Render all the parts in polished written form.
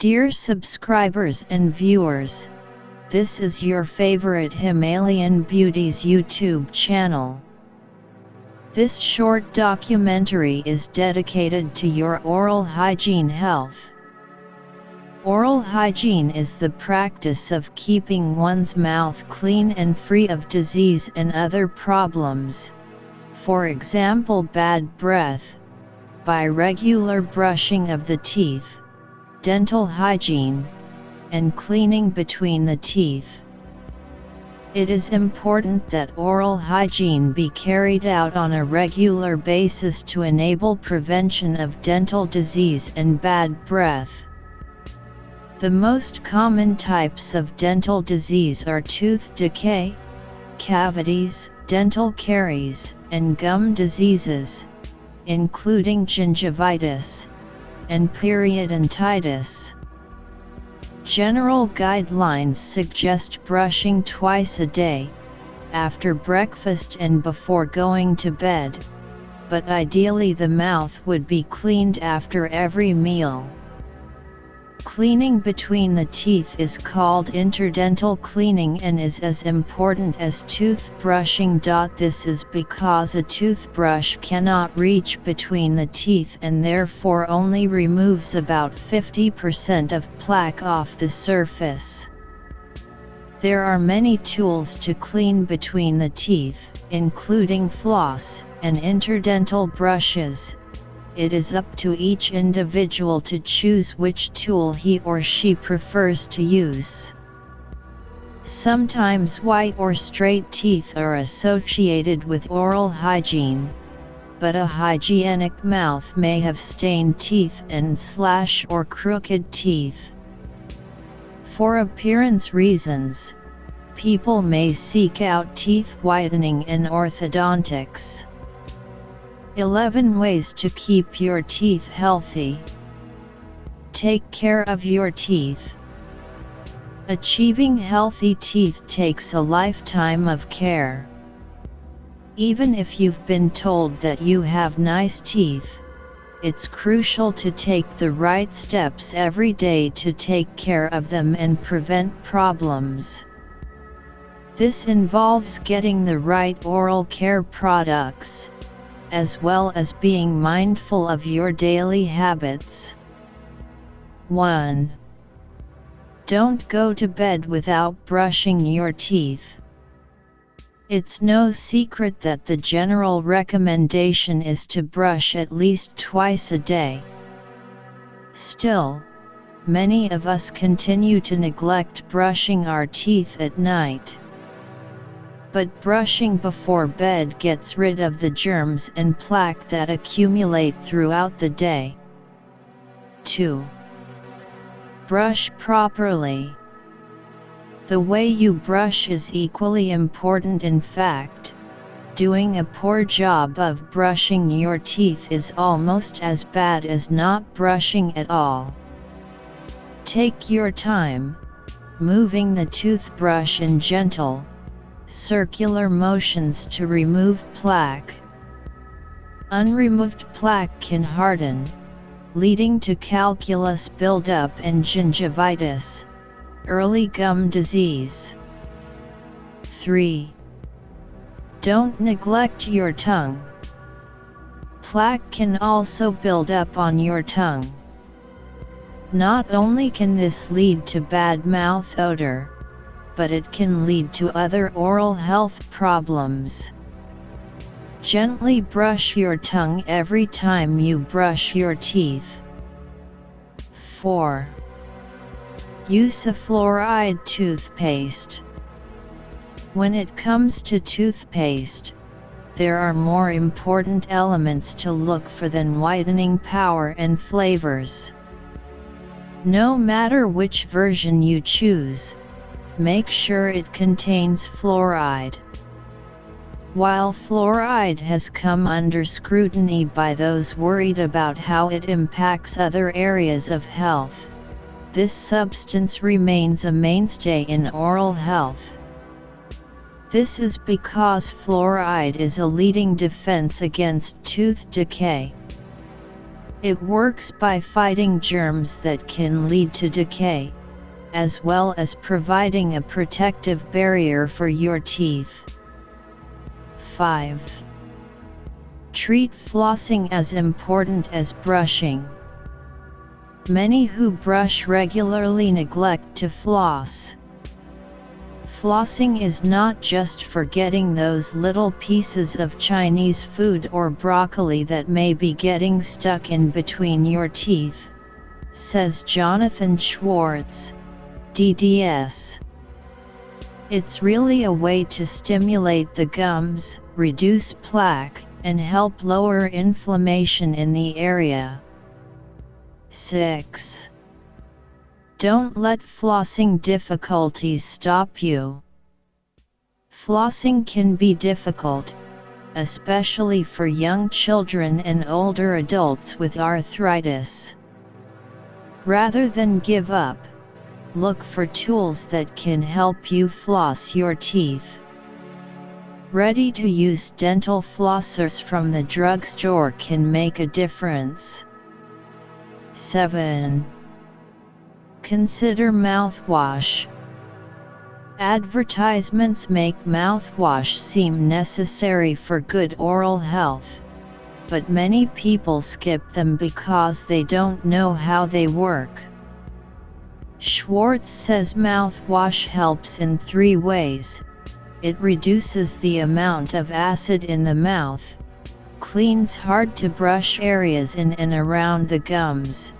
Dear subscribers and viewers, this is your favorite Himalayan Beauties YouTube channel. This short documentary is dedicated to your oral hygiene health. Oral hygiene is the practice of keeping one's mouth clean and free of disease and other problems, for example bad breath, by regular brushing of the teeth, dental hygiene, and cleaning between the teeth. It is important that oral hygiene be carried out on a regular basis to enable prevention of dental disease and bad breath. The most common types of dental disease are tooth decay, cavities, dental caries, and gum diseases, including gingivitis and periodontitis. General guidelines suggest brushing twice a day, after breakfast and before going to bed, but ideally the mouth would be cleaned after every meal. Cleaning between the teeth is called interdental cleaning and is as important as toothbrushing.This is because a toothbrush cannot reach between the teeth and therefore only removes about 50% of plaque off the surface. There are many tools to clean between the teeth, including floss and interdental brushes. It is up to each individual to choose which tool he or she prefers to use. Sometimes white or straight teeth are associated with oral hygiene, but a hygienic mouth may have stained teeth and or crooked teeth. For appearance reasons, people may seek out teeth whitening and orthodontics. 11 ways to keep your teeth healthy. Take care of your teeth. Achieving healthy teeth takes a lifetime of care. Even if you've been told that you have nice teeth, it's crucial to take the right steps every day to take care of them and prevent problems. This involves getting the right oral care products, as well as being mindful of your daily habits. 1. Don't go to bed without brushing your teeth. It's no secret that the general recommendation is to brush at least twice a day. Still, many of us continue to neglect brushing our teeth at night. But brushing before bed gets rid of the germs and plaque that accumulate throughout the day. 2. Brush properly. The way you brush is equally important. In fact, doing a poor job of brushing your teeth is almost as bad as not brushing at all. Take your time, moving the toothbrush in gentle, circular motions to remove plaque. Unremoved plaque can harden, leading to calculus buildup and gingivitis, early gum disease. 3. Don't neglect your tongue. Plaque can also build up on your tongue. Not only can this lead to bad mouth odor, but it can lead to other oral health problems. Gently brush your tongue every time you brush your teeth. 4. Use a fluoride toothpaste. When it comes to toothpaste, there are more important elements to look for than whitening power and flavors. No matter which version you choose, make sure it contains fluoride. While fluoride has come under scrutiny by those worried about how it impacts other areas of health, this substance remains a mainstay in oral health. This is because fluoride is a leading defense against tooth decay. It works by fighting germs that can lead to decay, as well as providing a protective barrier for your teeth. 5. Treat flossing as important as brushing. Many who brush regularly neglect to floss. Flossing is not just for getting those little pieces of Chinese food or broccoli that may be getting stuck in between your teeth, says Jonathan Schwartz, DDS. It's really a way to stimulate the gums, reduce plaque, and help lower inflammation in the area. 6. Don't let flossing difficulties stop you. Flossing can be difficult, especially for young children and older adults with arthritis. Rather than give up, look for tools that can help you floss your teeth. Ready-to-use dental flossers from the drugstore can make a difference. 7. Consider mouthwash. Advertisements make mouthwash seem necessary for good oral health, but many people skip them because they don't know how they work. Schwartz says mouthwash helps in 3 ways. It reduces the amount of acid in the mouth, cleans hard-to-brush areas in and around the gums,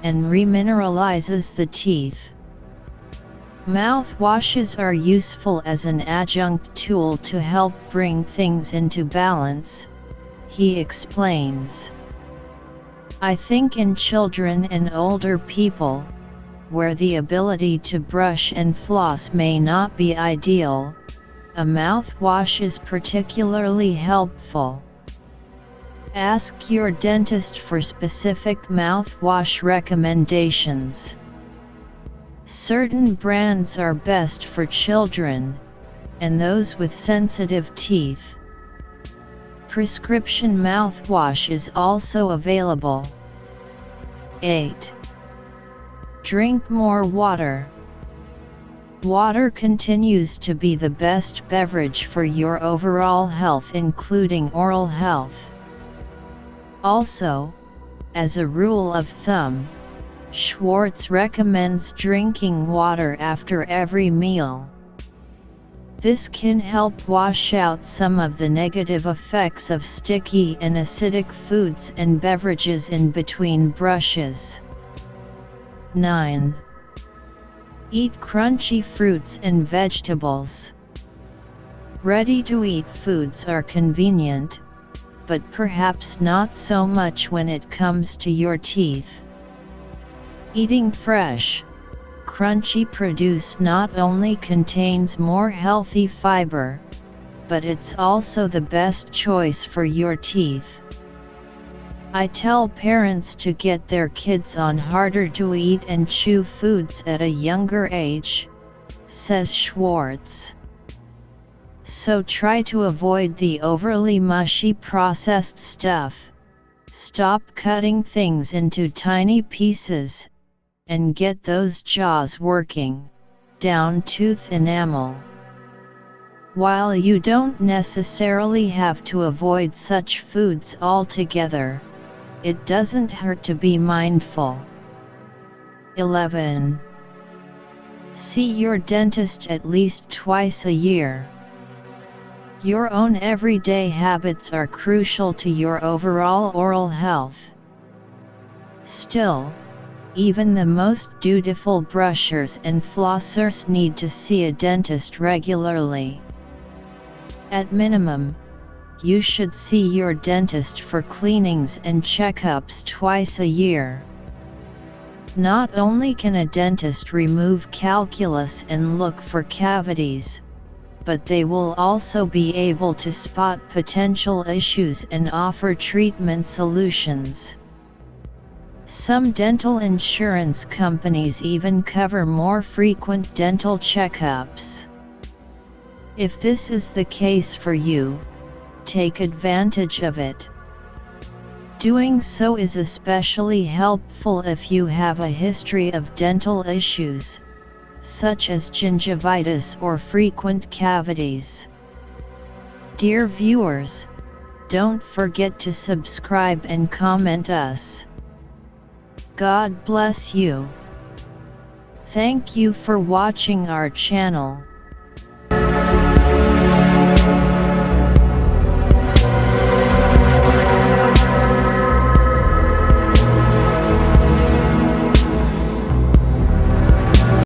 and remineralizes the teeth. Mouthwashes are useful as an adjunct tool to help bring things into balance, he explains. I think in children and older people, where the ability to brush and floss may not be ideal, a mouthwash is particularly helpful. Ask your dentist for specific mouthwash recommendations. Certain brands are best for children, and those with sensitive teeth. Prescription mouthwash is also available. 8. Drink more water. Water continues to be the best beverage for your overall health, including oral health. Also, as a rule of thumb, Schwartz recommends drinking water after every meal. This can help wash out some of the negative effects of sticky and acidic foods and beverages in between brushes. 9. Eat crunchy fruits and vegetables. Ready-to-eat foods are convenient, but perhaps not so much when it comes to your teeth. Eating fresh, crunchy produce not only contains more healthy fiber, but it's also the best choice for your teeth. I tell parents to get their kids on harder to eat and chew foods at a younger age, says Schwartz. So try to avoid the overly mushy processed stuff, stop cutting things into tiny pieces, and get those jaws working, down tooth enamel. While you don't necessarily have to avoid such foods altogether, it doesn't hurt to be mindful. 11. See your dentist at least twice a year. Your own everyday habits are crucial to your overall oral health. Still, even the most dutiful brushers and flossers need to see a dentist regularly. At minimum, you should see your dentist for cleanings and checkups twice a year. Not only can a dentist remove calculus and look for cavities, but they will also be able to spot potential issues and offer treatment solutions. Some dental insurance companies even cover more frequent dental checkups. If this is the case for you, take advantage of it. Doing so is especially helpful if you have a history of dental issues, such as gingivitis or frequent cavities. Dear viewers, don't forget to subscribe and comment us. God bless you. Thank you for watching our channel.